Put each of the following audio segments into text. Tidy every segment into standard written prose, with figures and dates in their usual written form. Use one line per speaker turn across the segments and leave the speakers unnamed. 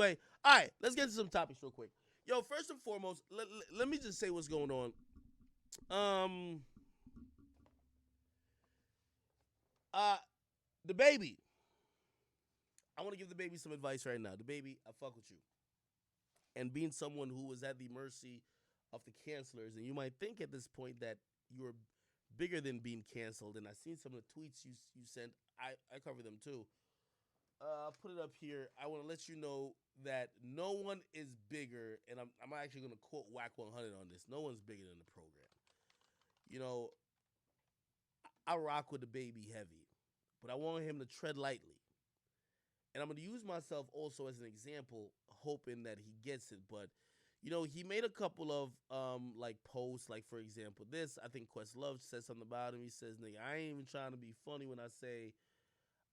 Anyway, all right, let's get to some topics real quick. Yo, first and foremost, let me just say what's going on. Um, uh, DABaby. I want to give DABaby some advice right now. DABaby, I fuck with you. And being someone who was at the mercy of the cancelers, and you might think at this point that you're bigger than being canceled. And I seen some of the tweets you sent. I cover them too. I'll put it up here. I want to let you know that no one is bigger, and I'm actually going to quote Whack 100 on this. No one's bigger than the program. You know, I rock with DABaby heavy, but I want him to tread lightly. And I'm going to use myself also as an example, hoping that he gets it. But, you know, he made a couple of, like, posts. Like, for example, this. I think Questlove said something about him. He says, nigga, I ain't even trying to be funny when I say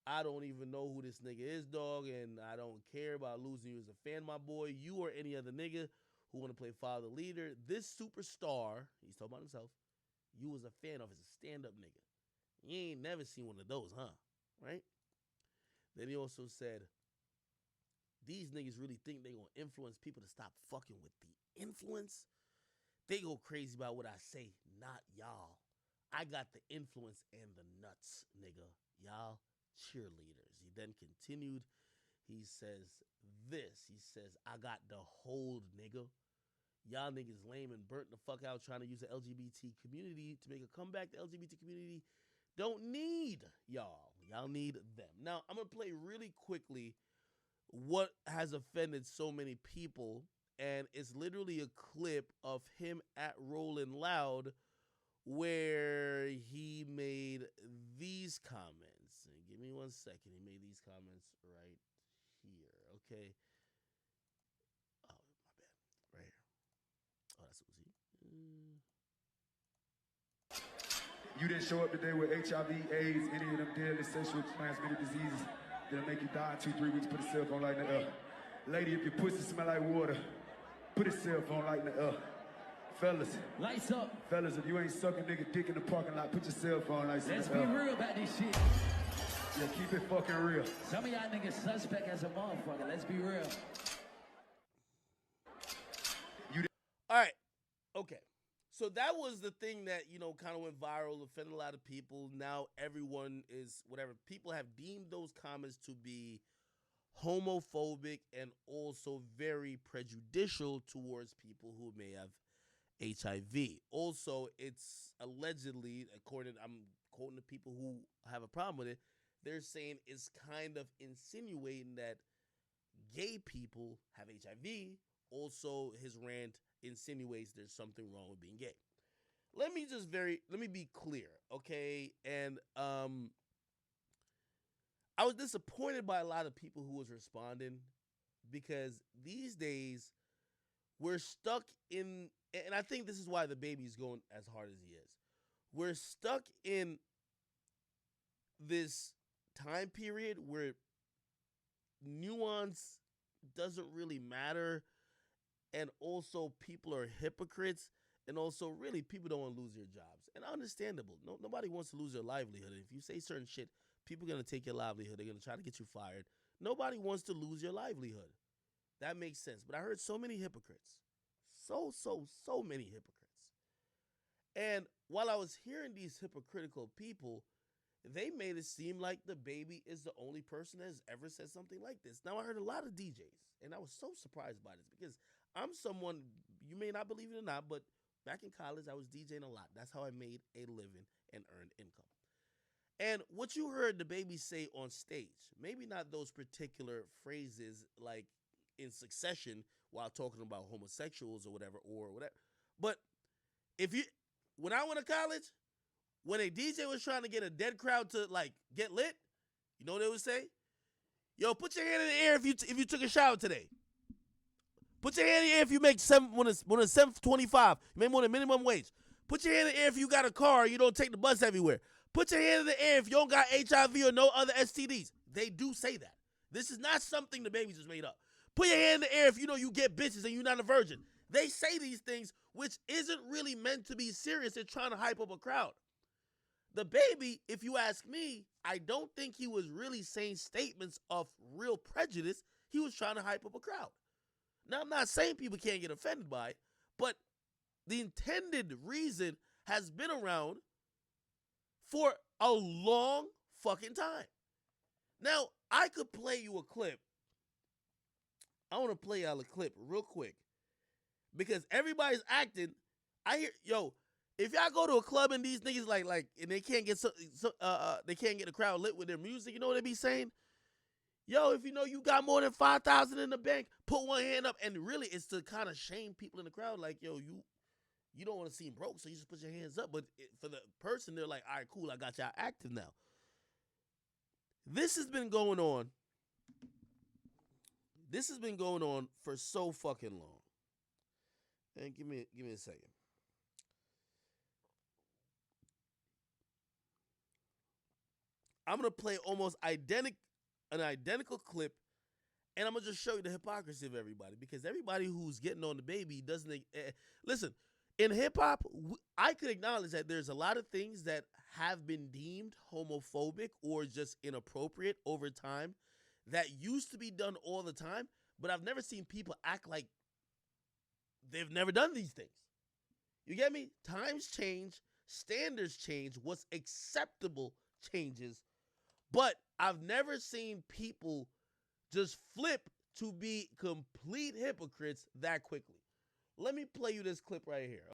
I don't even know who this nigga is, dog, and I don't care about losing you as a fan, my boy. You or any other nigga who want to play father leader. This superstar, he's talking about himself, you was a fan of as a stand-up nigga. You ain't never seen one of those, huh? Right? Then he also said, these niggas really think they gonna influence people to stop fucking with the influence? They go crazy about what I say, not y'all. I got the influence and the nuts, nigga. Y'all cheerleaders. He then continued. He says this. He says, I got the hold, nigga. Y'all niggas lame and burnt the fuck out trying to use the LGBT community to make a comeback. The LGBT community don't need y'all. Y'all need them. Now, I'm going to play really quickly what has offended so many people, and it's literally a clip of him at Rolling Loud where he made these comments. And give me 1 second. He made these comments right here. Okay. Oh, my bad. Right here. Oh, that's what was he.
You didn't show up today with HIV, AIDS, any of them deadly sexually transmitted diseases that'll make you die in 2-3 weeks. Put a cell phone light in the air. Lady, if your pussy smell like water, put a cell phone light in the air. Fellas.
Lights up.
Fellas, if you ain't sucking nigga dick in the parking lot, put your cell phone lights in the air.
Let's be real about this shit.
Yeah, keep it fucking real.
Some of y'all niggas suspect as a motherfucker. Let's be real.
All right. Okay. So that was the thing that, you know, kind of went viral, offended a lot of people. Now everyone is whatever. People have deemed those comments to be homophobic and also very prejudicial towards people who may have HIV. Also, it's allegedly, I'm quoting the people who have a problem with it, they're saying it's kind of insinuating that gay people have HIV. Also, his rant insinuates there's something wrong with being gay. Let me be clear, okay? And I was disappointed by a lot of people who was responding because these days we're stuck in, and I think this is why DABaby's going as hard as he is. We're stuck in this time period where nuance doesn't really matter, and also people are hypocrites, and also really people don't want to lose their jobs. And understandable. Nobody wants to lose their livelihood. If you say certain shit, people are going to take your livelihood. They're going to try to get you fired. Nobody wants to lose your livelihood. That makes sense. But I heard so many hypocrites. So many hypocrites. And while I was hearing these hypocritical people, they made it seem like DABaby is the only person that has ever said something like this. Now, I heard a lot of DJs, and I was so surprised by this because I'm someone, you may not believe it or not, but back in college, I was DJing a lot. That's how I made a living and earned income. And what you heard DABaby say on stage, maybe not those particular phrases like in succession while talking about homosexuals or whatever, but when I went to college, when a DJ was trying to get a dead crowd to like get lit, you know what they would say? Yo, put your hand in the air if you took a shower today. Put your hand in the air if you make when it's $7.25. You make more than minimum wage. Put your hand in the air if you got a car and you don't take the bus everywhere. Put your hand in the air if you don't got HIV or no other STDs. They do say that. This is not something DABaby just made up. Put your hand in the air if you know you get bitches and you're not a virgin. They say these things, which isn't really meant to be serious. They're trying to hype up a crowd. DABaby, if you ask me, I don't think he was really saying statements of real prejudice. He He was trying to hype up a crowd. Now, I'm not saying people can't get offended by it, but the intended reason has been around for a long fucking time. Now, I could play you a clip. I want to play y'all a clip real quick because everybody's acting. I hear, yo, if y'all go to a club and these niggas like, and they can't get they can't get the crowd lit with their music, you know what they be saying? Yo, if you know you got more than 5,000 in the bank, put one hand up. And really, it's to kind of shame people in the crowd. Like, yo, you don't want to seem broke, so you just put your hands up. But for the person, they're like, all right, cool, I got y'all active now. This has been going on. This has been going on for so fucking long. And give me a second. I'm gonna play almost an identical clip, and I'm gonna just show you the hypocrisy of everybody, because everybody who's getting on DABaby doesn't listen. In hip hop, I could acknowledge that there's a lot of things that have been deemed homophobic or just inappropriate over time that used to be done all the time, but I've never seen people act like they've never done these things. You get me? Times change, standards change, what's acceptable changes, but I've never seen people just flip to be complete hypocrites that quickly. Let me play you this clip right here.